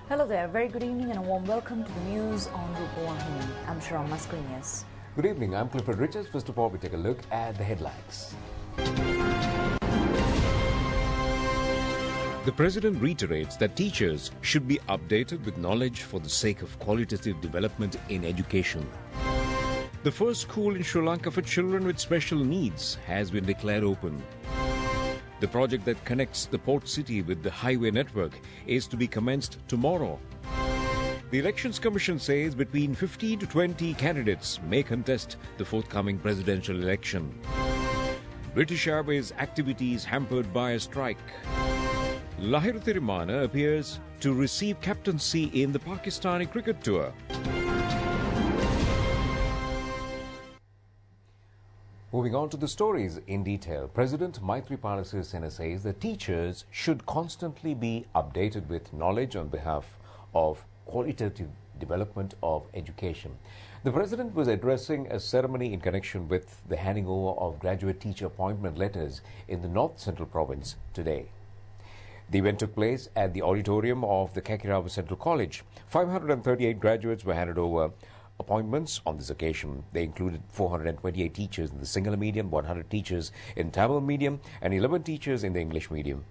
Hello there, very good evening and a warm welcome to the news on Rupavahini. I'm Sharon Mascarenhas. Good evening, I'm Clifford Richards. First of all, we take a look at the headlines. The President reiterates that teachers should be updated with knowledge for the sake of qualitative development in education. The first school in Sri Lanka for children with special needs has been declared open. The project that connects the port city with the highway network is to be commenced tomorrow. The Elections Commission says between 15 to 20 candidates may contest the forthcoming presidential election. British Airways activities hampered by a strike. Maithripala appears to receive captaincy in the Pakistani cricket tour. Moving on to the stories in detail, President Maithripala says that teachers should constantly be updated with knowledge on behalf of qualitative development of education. The President was addressing a ceremony in connection with the handing over of graduate teacher appointment letters in the North Central Province today. The event took place at the auditorium of the Caracalla Central College. 538 graduates were handed over appointments on this occasion. They included 428 teachers in the Sinhala medium, 100 teachers in Tamil medium, and 11 teachers in the English medium.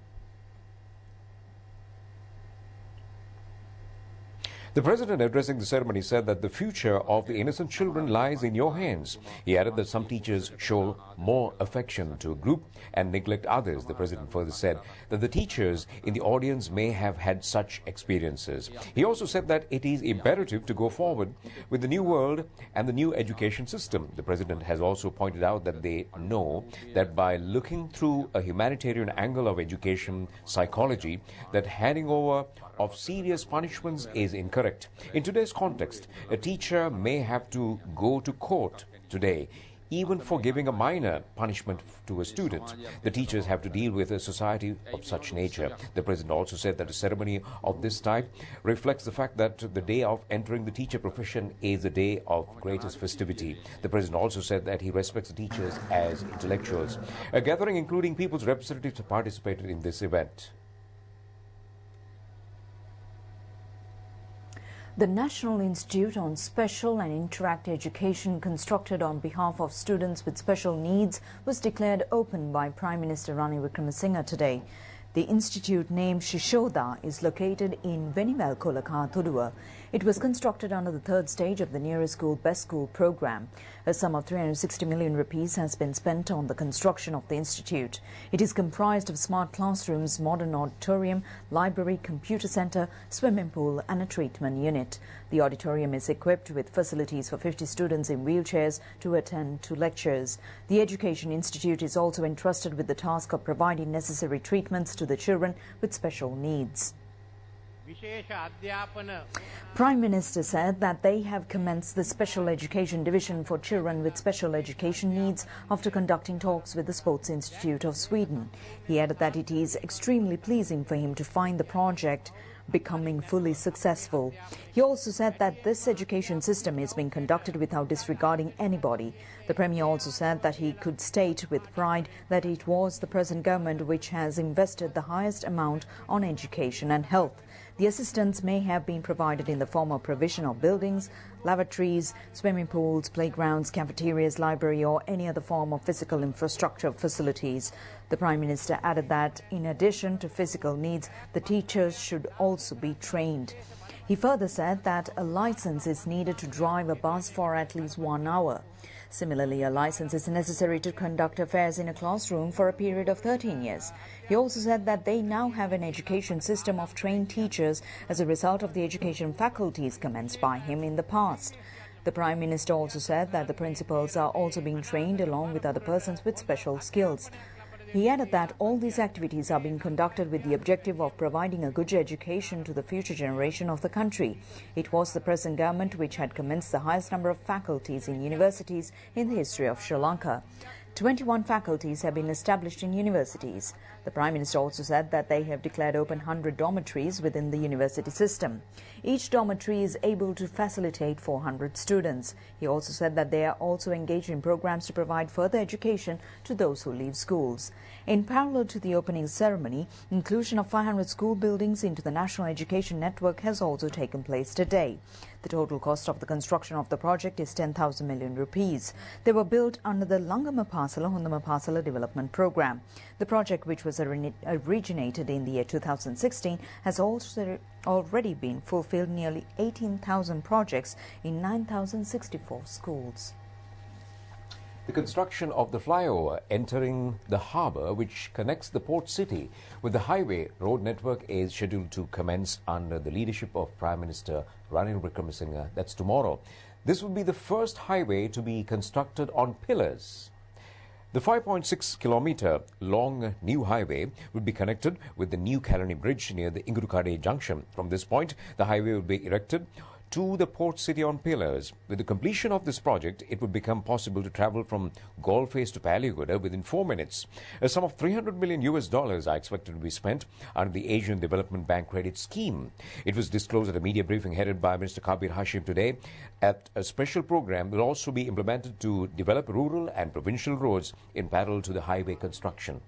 The President, addressing the ceremony, said that the future of the innocent children lies in your hands. He added that some teachers show more affection to a group and neglect others. The President further said that the teachers in the audience may have had such experiences. He also said that it is imperative to go forward with the new world and the new education system. The President has also pointed out that they know that by looking through a humanitarian angle of education psychology, that handing over of serious punishments is incorrect. In today's context, a teacher may have to go to court today, even for giving a minor punishment to a student. The teachers have to deal with a society of such nature. The President also said that a ceremony of this type reflects the fact that the day of entering the teacher profession is a day of greatest festivity. The President also said that he respects the teachers as intellectuals. A gathering including people's representatives participated in this event. The National Institute on Special and Interact Education, constructed on behalf of students with special needs, was declared open by Prime Minister Ranil Wickremesinghe today. The institute, named Shishoda, is located in Venivel Kolaka, Thuduwa. It was constructed under the third stage of the Nearest School, Best School program. A sum of 360 million rupees has been spent on the construction of the institute. It is comprised of smart classrooms, modern auditorium, library, computer centre, swimming pool and a treatment unit. The auditorium is equipped with facilities for 50 students in wheelchairs to attend to lectures. The Education Institute is also entrusted with the task of providing necessary treatments to the children with special needs. Prime Minister said that they have commenced the Special Education Division for Children with Special Education Needs after conducting talks with the Sports Institute of Sweden. He added that it is extremely pleasing for him to find the project becoming fully successful. He also said that this education system is being conducted without disregarding anybody. The Premier also said that he could state with pride that it was the present government which has invested the highest amount on education and health. The assistance may have been provided in the form of provision of buildings, lavatories, swimming pools, playgrounds, cafeterias, library or any other form of physical infrastructure facilities. The Prime Minister added that in addition to physical needs, the teachers should also be trained. He further said that a license is needed to drive a bus for at least 1 hour. Similarly, a license is necessary to conduct affairs in a classroom for a period of 13 years. He also said that they now have an education system of trained teachers as a result of the education faculties commenced by him in the past. The Prime Minister also said that the principals are also being trained along with other persons with special skills. He added that all these activities are being conducted with the objective of providing a good education to the future generation of the country. It was the present government which had commenced the highest number of faculties in universities in the history of Sri Lanka. 21 faculties have been established in universities. The Prime Minister also said that they have declared open 100 dormitories within the university system. Each dormitory is able to facilitate 400 students. He also said that they are also engaged in programs to provide further education to those who leave schools. In parallel to the opening ceremony, inclusion of 500 school buildings into the National Education Network has also taken place today. The total cost of the construction of the project is 10,000 million rupees. They were built under the Lanka Mapasala Development Program. The project, which was originated in the year 2016, has also already been fulfilled nearly 18,000 projects in 9,064 schools. The construction of the flyover entering the harbour, which connects the port city with the highway road network, is scheduled to commence under the leadership of Prime Minister Ranil Wickremesinghe. That's tomorrow. This will be the first highway to be constructed on pillars. The 5.6-kilometre long new highway will be connected with the new Kalani Bridge near the Ingurukade junction. From this point, the highway will be erected to the port city on pillars. With the completion of this project, it would become possible to travel from Golface to Paliguda within 4 minutes. A sum of $300 million are expected to be spent under the Asian Development Bank Credit Scheme. It was disclosed at a media briefing headed by Mr. Kabir Hashim today. At a special program will also be implemented to develop rural and provincial roads in parallel to the highway construction.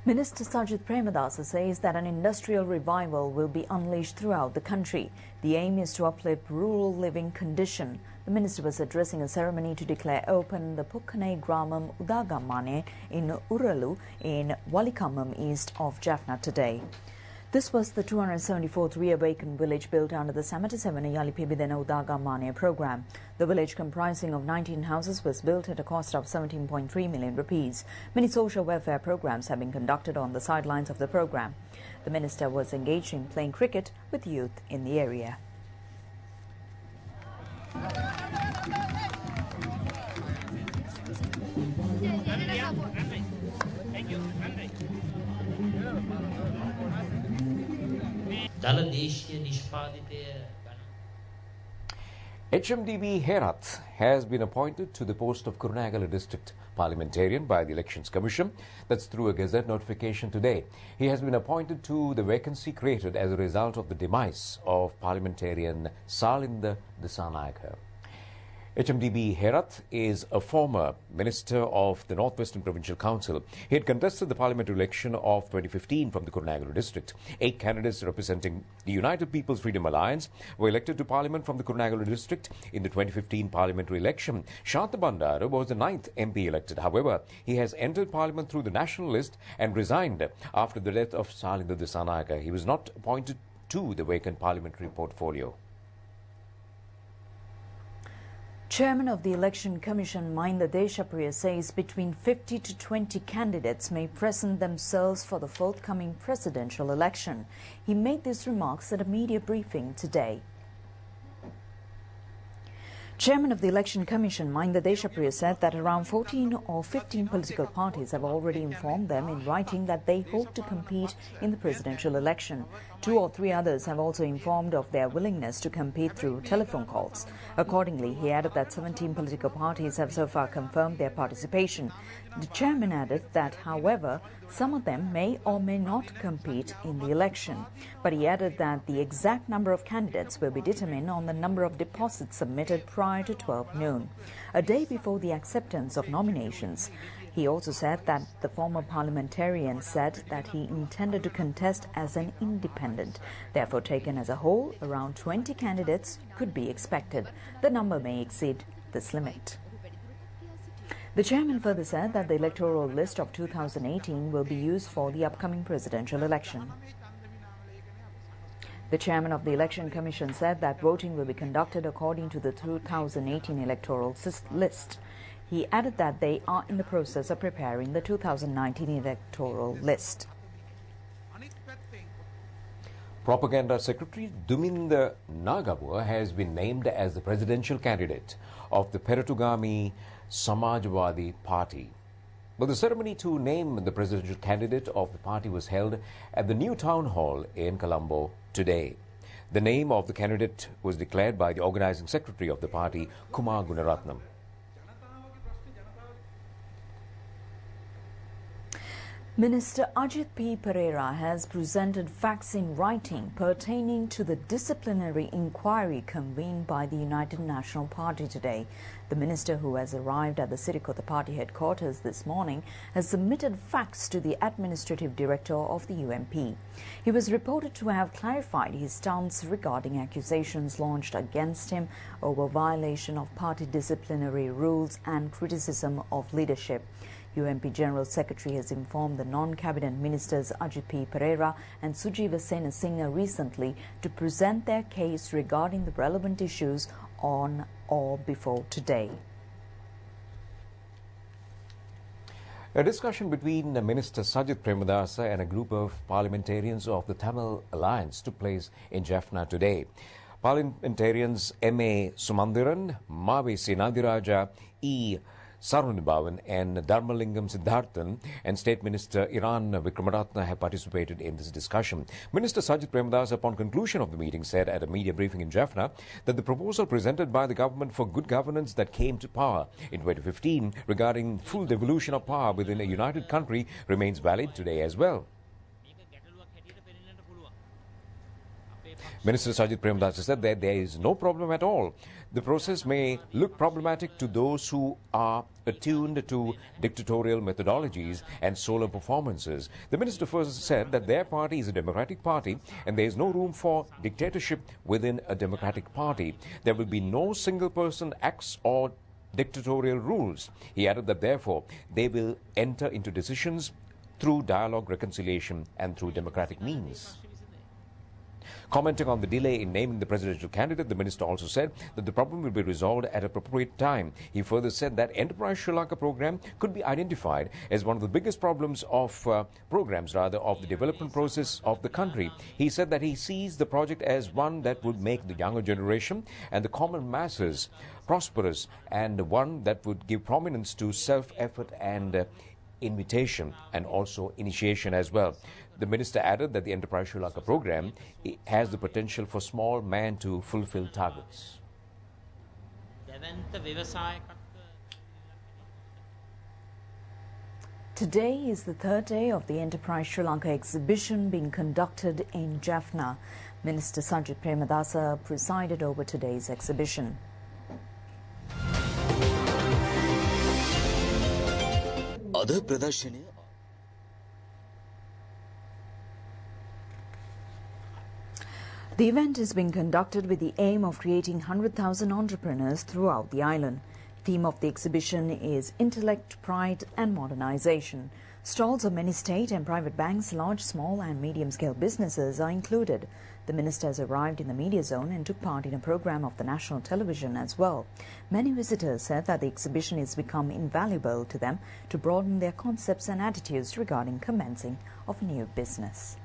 Minister Sajjan says that an industrial revival will be unleashed throughout the country. The aim is to uplift rural living condition. The minister was addressing a ceremony to declare open the Pukkane Gramam Udagamane in Uralu in Walikamam east of Jaffna today. This was the 274th reawakened village built under the Samatasevana Yalipibidena Udagamane program. The village, comprising of 19 houses, was built at a cost of 17.3 million rupees. Many social welfare programs have been conducted on the sidelines of the program. The minister was engaged in playing cricket with youth in the area. HMDB Herat has been appointed to the post of Caracalla District parliamentarian by the Elections Commission. That's through a Gazette notification today. He has been appointed to the vacancy created as a result of the demise of parliamentarian Salinda Disanayake. HMDB Herat is a former minister of the Northwestern Provincial Council. He had contested the parliamentary election of 2015 from the Caracalla District. 8 candidates representing the United People's Freedom Alliance were elected to parliament from the Caracalla District in the 2015 parliamentary election. Shanta Bandara was the 9th MP elected. However, he has entered parliament through the national list and resigned after the death of Salinda Disanayake. He was not appointed to the vacant parliamentary portfolio. Chairman of the Election Commission, Mahinda Deshapriya, says between 50 to 20 candidates may present themselves for the forthcoming presidential election. He made these remarks at a media briefing today. Chairman of the Election Commission, Mahinda Deshapriya, said that around 14 or 15 political parties have already informed them in writing that they hope to compete in the presidential election. 2 or 3 others have also informed of their willingness to compete through telephone calls. Accordingly, he added that 17 political parties have so far confirmed their participation. The chairman added that, however, some of them may or may not compete in the election. But he added that the exact number of candidates will be determined on the number of deposits submitted prior to 12 noon, a day before the acceptance of nominations. He also said that the former parliamentarian said that he intended to contest as an independent. Therefore, taken as a whole, around 20 candidates could be expected. The number may exceed this limit. The chairman further said that the electoral list of 2018 will be used for the upcoming presidential election. The chairman of the Election Commission said that voting will be conducted according to the 2018 electoral list. He added that they are in the process of preparing the 2019 electoral list. Propaganda Secretary Duminda Nagabua has been named as the presidential candidate of the Ogami Samajwadi Party. But the ceremony to name the presidential candidate of the party was held at the new town hall in Colombo today. The name of the candidate was declared by the organizing secretary of the party, Kumar Gunaratnam. Minister Ajith Pereira has presented facts in writing pertaining to the disciplinary inquiry convened by the United National Party today. The minister, who has arrived at the Sirikota party headquarters this morning, has submitted facts to the administrative director of the UNP. He was reported to have clarified his stance regarding accusations launched against him over violation of party disciplinary rules and criticism of leadership. UNP General Secretary has informed the non-cabinet ministers Ajith P. Pereira and Sujiva Senasinghe recently to present their case regarding the relevant issues on or before today. A discussion between Minister Sajjan Premadasa and a group of parliamentarians of the Tamil Alliance took place in Jaffna today. Parliamentarians M.A. Sumandiran, Mavi Sinadiraja, E. Sarunibhavan and Dharmalingam Siddharthan and State Minister Iran Vikramaratna have participated in this discussion. Minister Sajjan Premadasa, upon conclusion of the meeting, said at a media briefing in Jaffna that the proposal presented by the government for good governance that came to power in 2015 regarding full devolution of power within a united country remains valid today as well. Minister Sajjan Premadasa said that there is no problem at all. The process may look problematic to those who are attuned to dictatorial methodologies and solo performances. The minister first said that their party is a democratic party and there is no room for dictatorship within a democratic party. There will be no single person acts or dictatorial rules. He added that therefore they will enter into decisions through dialogue, reconciliation and through democratic means. Commenting on the delay in naming the presidential candidate, the minister also said that the problem will be resolved at an appropriate time. He further said that Enterprise Sri Lanka program could be identified as one of the biggest problems of of the development process of the country. He said that he sees the project as one that would make the younger generation and the common masses prosperous and one that would give prominence to self-effort and invitation and also initiation as well. The minister added that the Enterprise Sri Lanka program has the potential for small man to fulfill targets. Today is the third day of the Enterprise Sri Lanka exhibition being conducted in Jaffna. Minister Sajjan Premadasa presided over today's exhibition. The event is being conducted with the aim of creating 100,000 entrepreneurs throughout the island. The theme of the exhibition is Intellect, Pride and Modernization. Stalls of many state and private banks, large, small and medium-scale businesses are included. The minister has arrived in the media zone and took part in a program of the national television as well. Many visitors said that the exhibition has become invaluable to them to broaden their concepts and attitudes regarding commencing of a new business.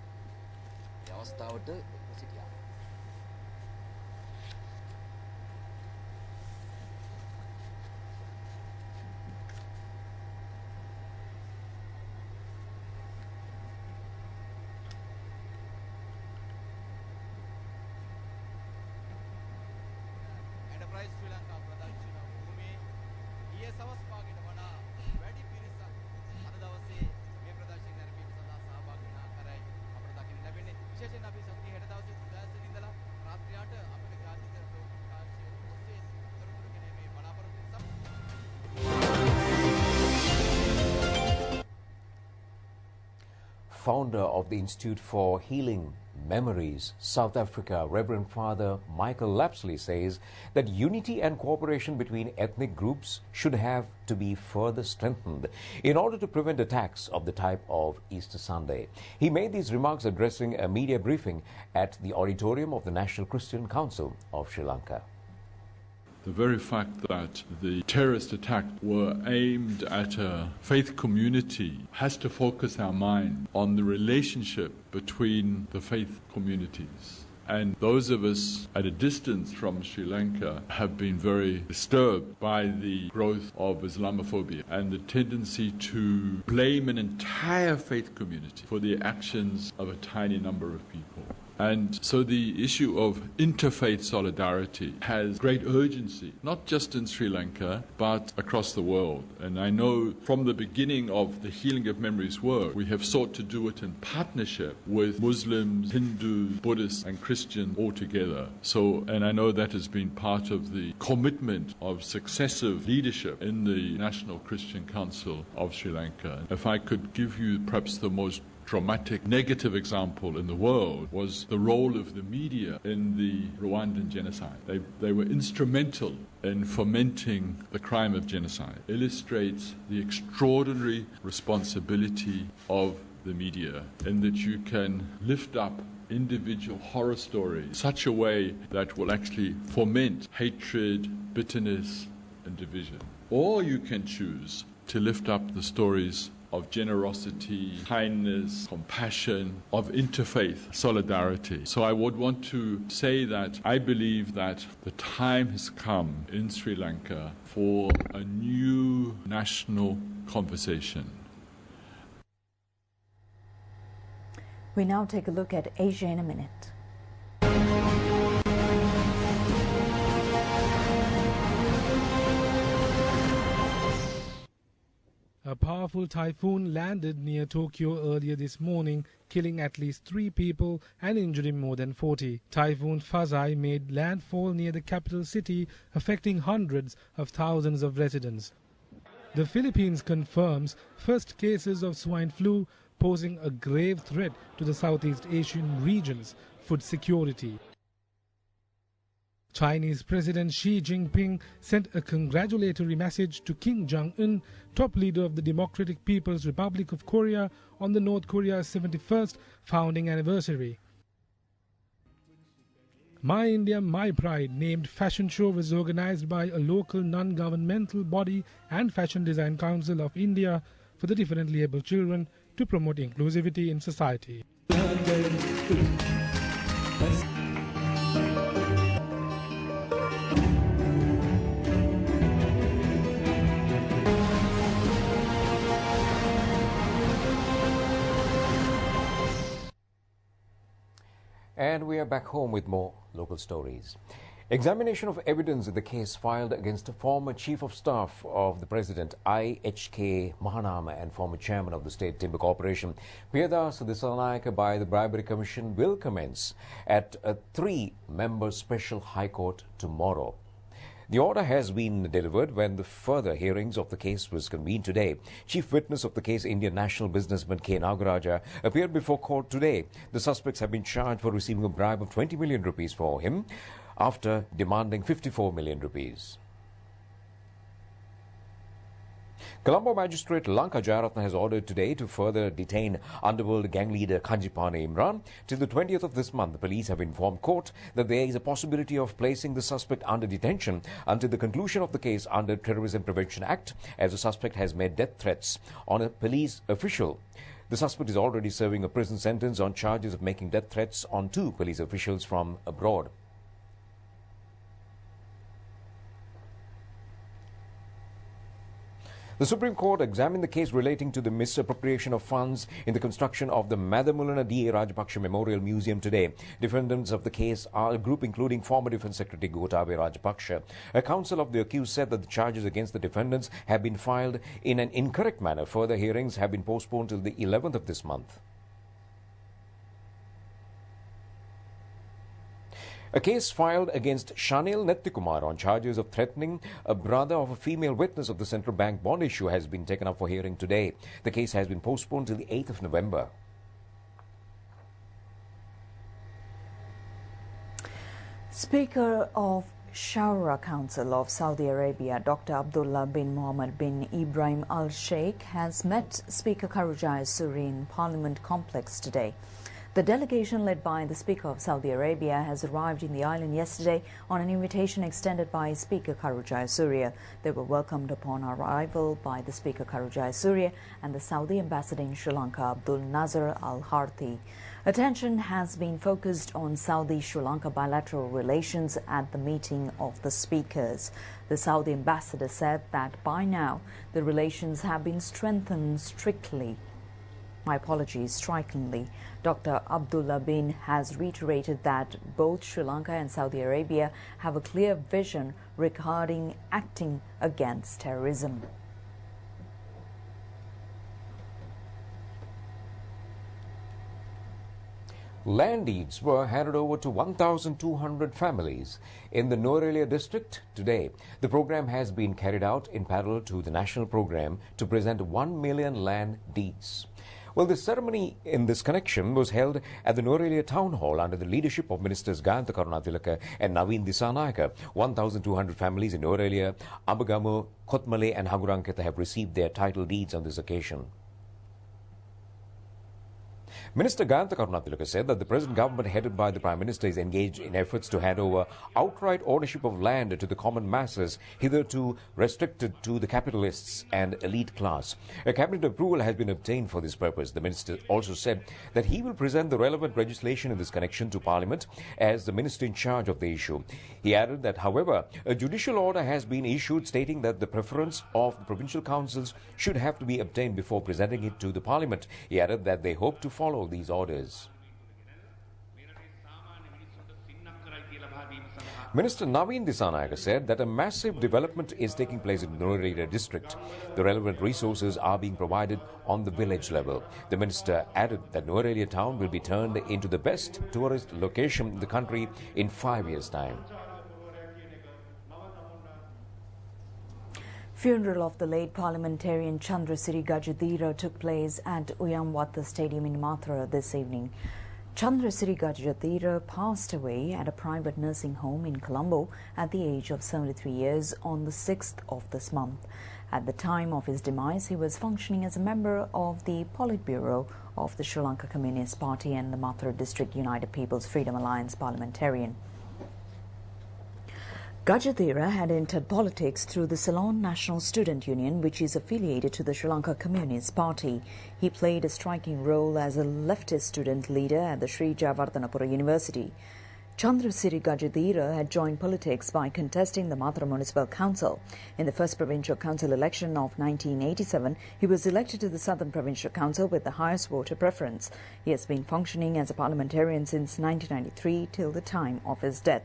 Founder of the Institute for Healing Memories, South Africa, Reverend Father Michael Lapsley says that unity and cooperation between ethnic groups should have to be further strengthened in order to prevent attacks of the type of Easter Sunday. He made these remarks addressing a media briefing at the auditorium of the National Christian Council of Sri Lanka. The very fact that the terrorist attacks were aimed at a faith community has to focus our mind on the relationship between the faith communities. And those of us at a distance from Sri Lanka have been very disturbed by the growth of Islamophobia and the tendency to blame an entire faith community for the actions of a tiny number of people. And so the issue of interfaith solidarity has great urgency, not just in Sri Lanka, but across the world. And I know from the beginning of the Healing of Memories work, we have sought to do it in partnership with Muslims, Hindus, Buddhists, and Christians all together. So, and I know that has been part of the commitment of successive leadership in the National Christian Council of Sri Lanka. If I could give you perhaps the most dramatic negative example in the world was the role of the media in the Rwandan genocide. They were instrumental in fomenting the crime of genocide. Illustrates the extraordinary responsibility of the media in that you can lift up individual horror stories in such a way that will actually foment hatred, bitterness, and division. Or you can choose to lift up the stories of generosity, kindness, compassion, of interfaith solidarity. So I would want to say that I believe that the time has come in Sri Lanka for a new national conversation. We now take a look at Asia in a minute. A powerful typhoon landed near Tokyo earlier this morning, killing at least 3 people and injuring more than 40. Typhoon Fazai made landfall near the capital city, affecting hundreds of thousands of residents. The Philippines confirms first cases of swine flu, posing a grave threat to the Southeast Asian region's food security. Chinese President Xi Jinping sent a congratulatory message to Kim Jong-un, top leader of the Democratic People's Republic of Korea, on the North Korea's 71st founding anniversary. My India, My Pride named fashion show was organized by a local non-governmental body and Fashion Design Council of India for the differently able children to promote inclusivity in society. And we are back home with more local stories. Examination of evidence in the case filed against the former Chief of Staff of the President, I.H.K. Mahanama, and former Chairman of the State Timber Corporation, Piyadas Disanayake, by the Bribery Commission will commence at a 3-member Special High Court tomorrow. The order has been delivered when the further hearings of the case was convened today. Chief witness of the case, Indian national businessman K. Nagaraja, appeared before court today. The suspects have been charged for receiving a bribe of 20 million rupees for him after demanding 54 million rupees. Colombo Magistrate Lanka Jayaratna has ordered today to further detain underworld gang leader Kanjipane Imran. Till the 20th of this month, the police have informed court that there is a possibility of placing the suspect under detention until the conclusion of the case under Terrorism Prevention Act, as the suspect has made death threats on a police official. The suspect is already serving a prison sentence on charges of making death threats on 2 police officials from abroad. The Supreme Court examined the case relating to the misappropriation of funds in the construction of the Madhamulana D.A. Rajapaksa Memorial Museum today. Defendants of the case are a group including former Defence Secretary Gotabaya Rajapaksa. A counsel of the accused said that the charges against the defendants have been filed in an incorrect manner. Further hearings have been postponed till the 11th of this month. A case filed against Shanil Nettikumar on charges of threatening a brother of a female witness of the central bank bond issue has been taken up for hearing today. The case has been postponed till the 8th of November. Speaker of Shura Council of Saudi Arabia, Dr. Abdullah bin Mohammed bin Ibrahim Al Sheikh, has met Speaker Caracalla District in Parliament Complex today. The delegation led by the Speaker of Saudi Arabia has arrived in the island yesterday on an invitation extended by Speaker Caracalla District. They were welcomed upon arrival by the Speaker Caracalla District and the Saudi ambassador in Sri Lanka, Abdul Nazar Al Harthi. Attention has been focused on Saudi-Sri Lanka bilateral relations at the meeting of the speakers. The Saudi ambassador said that by now the relations have been strengthened strictly. My apologies, strikingly. Dr. Abdullah bin has reiterated that both Sri Lanka and Saudi Arabia have a clear vision regarding acting against terrorism. Land deeds were handed over to 1,200 families in the Norelia district today. The program has been carried out in parallel to the national program to present 1 million land deeds. Well, the ceremony in this connection was held at the Norelia Town Hall under the leadership of Ministers Gayantha Karunatilaka and Naveen Disanayaka. 1,200 families in Norelia, Abagamu, Kotmale and Haguranketa have received their title deeds on this occasion. Minister Gayantha Karunatilaka said that the present government headed by the Prime Minister is engaged in efforts to hand over outright ownership of land to the common masses, hitherto restricted to the capitalists and elite class. A cabinet approval has been obtained for this purpose. The minister also said that he will present the relevant legislation in this connection to Parliament as the minister in charge of the issue. He added that, however, a judicial order has been issued stating that the preference of the provincial councils should have to be obtained before presenting it to the Parliament. He added that they hope to follow these orders. Minister Naveen Disanayaka said that a massive development is taking place in the Norelia district. The relevant resources are being provided on the village level. The minister added that Norelia town will be turned into the best tourist location in the country in 5 years' time. Funeral of the late parliamentarian Chandrasiri Thira took place at Watsa Stadium in Mathura this evening. Chandrasiri Thira passed away at a private nursing home in Colombo at the age of 73 years on the 6th of this month. At the time of his demise, he was functioning as a member of the Politburo of the Sri Lanka Communist Party and the Mathura District United People's Freedom Alliance parliamentarian. Thira had entered politics through the Ceylon National Student Union, which is affiliated to the Sri Lanka Communist Party. He played a striking role as a leftist student leader at the Sri Jayawardhanapura University. Chandrasiri Thira had joined politics by contesting the Mathura Municipal Council. In the first provincial council election of 1987, he was elected to the Southern Provincial Council with the highest voter preference. He has been functioning as a parliamentarian since 1993 till the time of his death.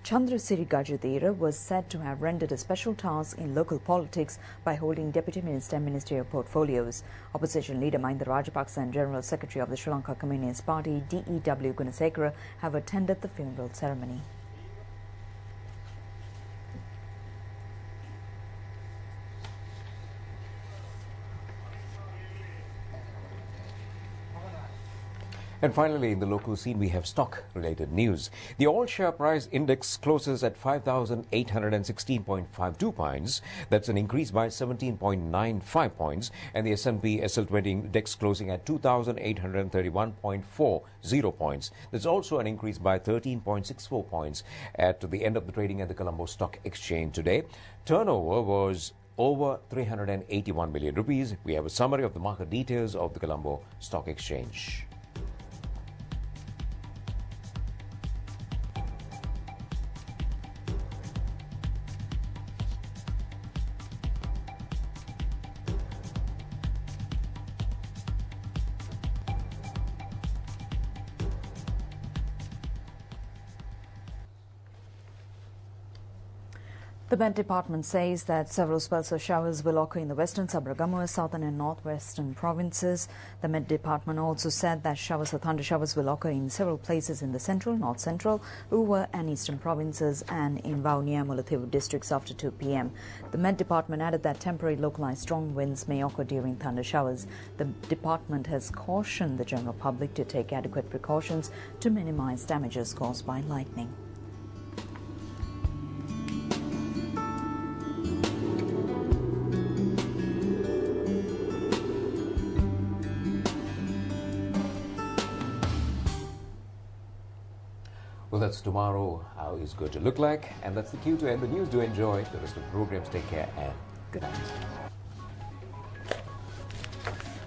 Chandrasiri Thira was said to have rendered a special task in local politics by holding deputy minister and ministerial portfolios. Opposition leader Mahinda Rajapaksa and General Secretary of the Sri Lanka Communist Party DEW Gunasekara have attended the funeral ceremony. And finally, in the local scene, we have stock-related news. The all-share price index closes at 5,816.52 points. That's an increase by 17.95 points. And the S&P SL20 index closing at 2,831.40 points. That's also an increase by 13.64 points at the end of the trading at the Colombo Stock Exchange today. Turnover was over 381 million rupees. We have a summary of the market details of the Colombo Stock Exchange. The Met Department says that several spells of showers will occur in the western, Sabaragamuwa, southern and northwestern provinces. The Met Department also said that showers or thunder showers will occur in several places in the central, north central, Uva and eastern provinces and in Vaunia, Mullaitivu districts after 2 p.m. The Met Department added that temporary localized strong winds may occur during thunder showers. The department has cautioned the general public to take adequate precautions to minimize damages caused by lightning. Well, that's tomorrow, how it's going to look like. And that's the cue to end the news. Do enjoy the rest of the programs. Take care and Good night.